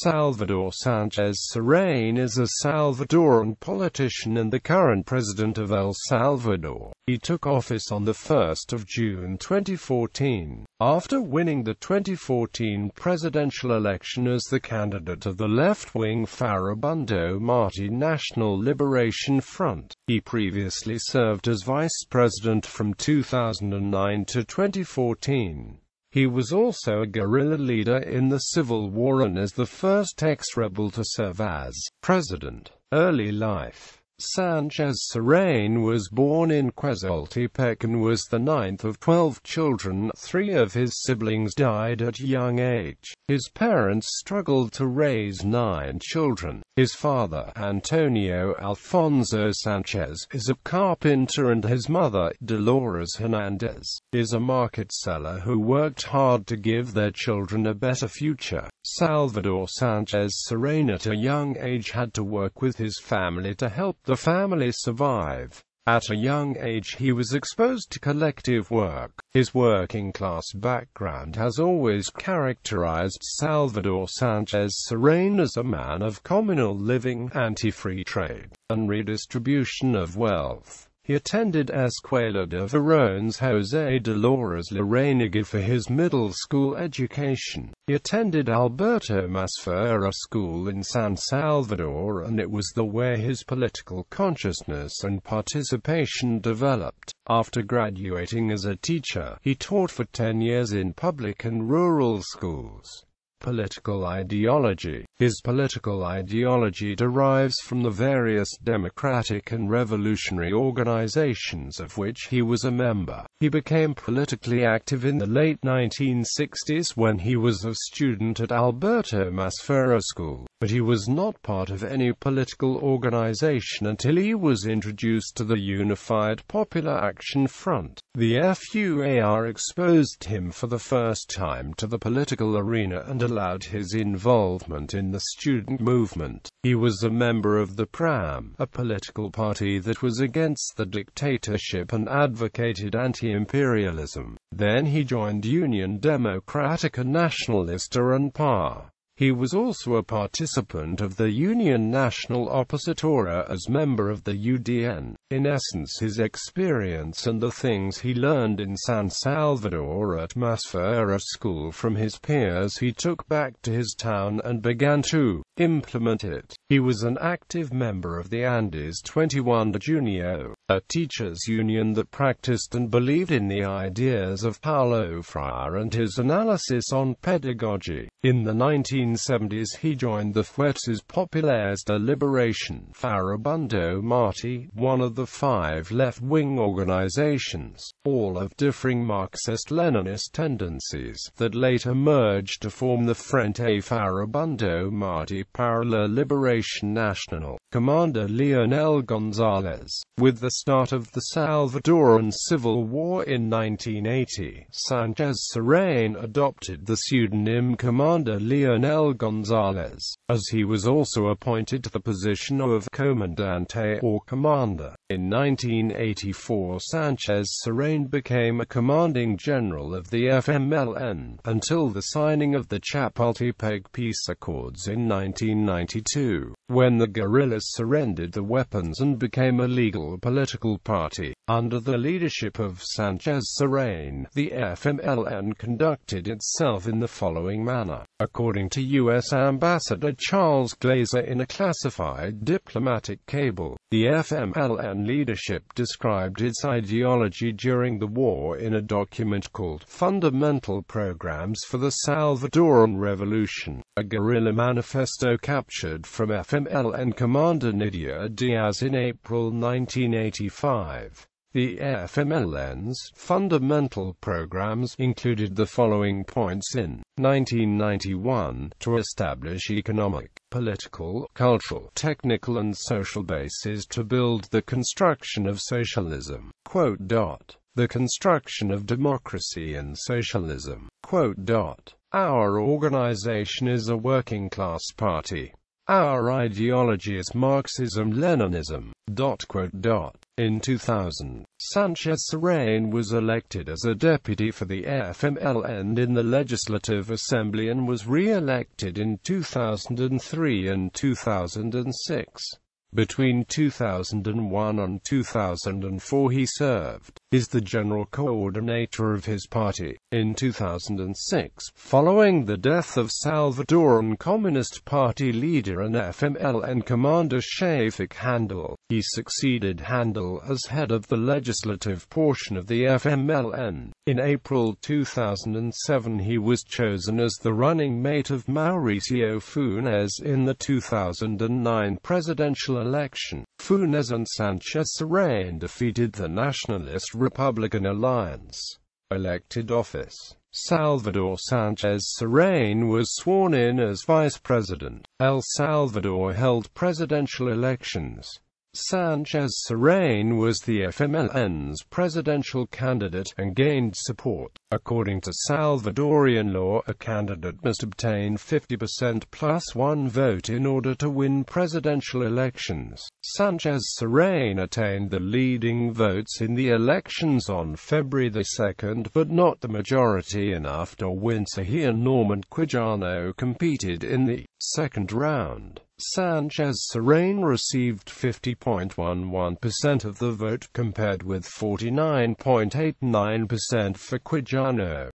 Salvador Sánchez Cerén is a Salvadoran politician and the current President of El Salvador. He took office on 1 June 2014, after winning the 2014 presidential election as the candidate of the left-wing Farabundo Martí National Liberation Front. He previously served as vice president from 2009 to 2014. He was also a guerrilla leader in the Civil War and is the first ex-rebel to serve as president. Early life. Sánchez Cerén was born in Quezaltepec and was the ninth of 12 children. 3 of his siblings died at a young age. His parents struggled to raise 9 children. His father, Antonio Alfonso Sánchez, is a carpenter and his mother, Dolores Hernandez, is a market seller who worked hard to give their children a better future. Salvador Sánchez Cerén at a young age had to work with his family to help the family survive. At a young age he was exposed to collective work. His working-class background has always characterized Salvador Sánchez Cerén as a man of communal living, anti-free trade, and redistribution of wealth. He attended Escuela de Varones José Dolores Larrañaga for his middle school education. He attended Alberto Masferrer School in San Salvador, and it was there where his political consciousness and participation developed. After graduating as a teacher, he taught for 10 years in public and rural schools. Political ideology. His political ideology derives from the various democratic and revolutionary organizations of which he was a member. He became politically active in the late 1960s when he was a student at Alberto Masferrer School, but he was not part of any political organization until he was introduced to the Unified Popular Action Front. The FUAR exposed him for the first time to the political arena and allowed his involvement in the student movement. He was a member of the PRAM, a political party that was against the dictatorship and advocated anti-imperialism. Then he joined Unión Democrática Nacionalista and PAR. He was also a participant of the Unión Nacional Opositora as member of the UDN. In essence, his experience and the things he learned in San Salvador at Masferrer School from his peers he took back to his town and began to implement it. He was an active member of the Andes 21 de Junio, a teachers' union that practiced and believed in the ideas of Paulo Freire and his analysis on pedagogy. In the 1970s he joined the Fuerzas Populares de Liberación Farabundo Martí, one of the 5 left-wing organizations, all of differing Marxist-Leninist tendencies, that later merged to form the Frente Farabundo Martí para la Liberación Nacional. Commander Leonel Gonzales. With the start of the Salvadoran Civil War in 1980, Sánchez Cerén adopted the pseudonym Commander Leonel Gonzales, as he was also appointed to the position of Comandante or Commander. In 1984 Sánchez Cerén became a commanding general of the FMLN, until the signing of the Chapultepec Peace Accords in 1992, when the guerrillas surrendered the weapons and became a legal political party. Under the leadership of Sánchez Cerén, the FMLN conducted itself in the following manner. According to U.S. Ambassador Charles Glazer in a classified diplomatic cable, the FMLN leadership described its ideology during the war in a document called Fundamental Programs for the Salvadoran Revolution, a guerrilla manifesto captured from FMLN Commander Nidia Diaz in April 1985. The FMLN's fundamental programs included the following points in 1991, to establish economic, political, cultural, technical and social bases to build the construction of socialism. The construction of democracy and socialism. Our organization is a working-class party. Our ideology is Marxism-Leninism. In 2000, Sánchez Cerén was elected as a deputy for the FMLN in the Legislative Assembly and was re-elected in 2003 and 2006. Between 2001 and 2004 he served as the general coordinator of his party. In 2006, following the death of Salvadoran Communist Party leader and FMLN commander Shafik Handel, he succeeded Handel as head of the legislative portion of the FMLN. In April 2007 he was chosen as the running mate of Mauricio Funes in the 2009 presidential election. Funes and Sánchez Cerén defeated the Nationalist Republican Alliance. Elected office. Salvador Sánchez Cerén was sworn in as vice president. El Salvador held presidential elections. Sánchez Cerén was the FMLN's presidential candidate, and gained support. According to Salvadorian law, a candidate must obtain 50% plus one vote in order to win presidential elections. Sánchez Cerén attained the leading votes in the elections on February 2, but not the majority enough to win, so he and Norman Quijano competed in the second round. Sánchez Cerén received 50.11% of the vote, compared with 49.89% for Quijano.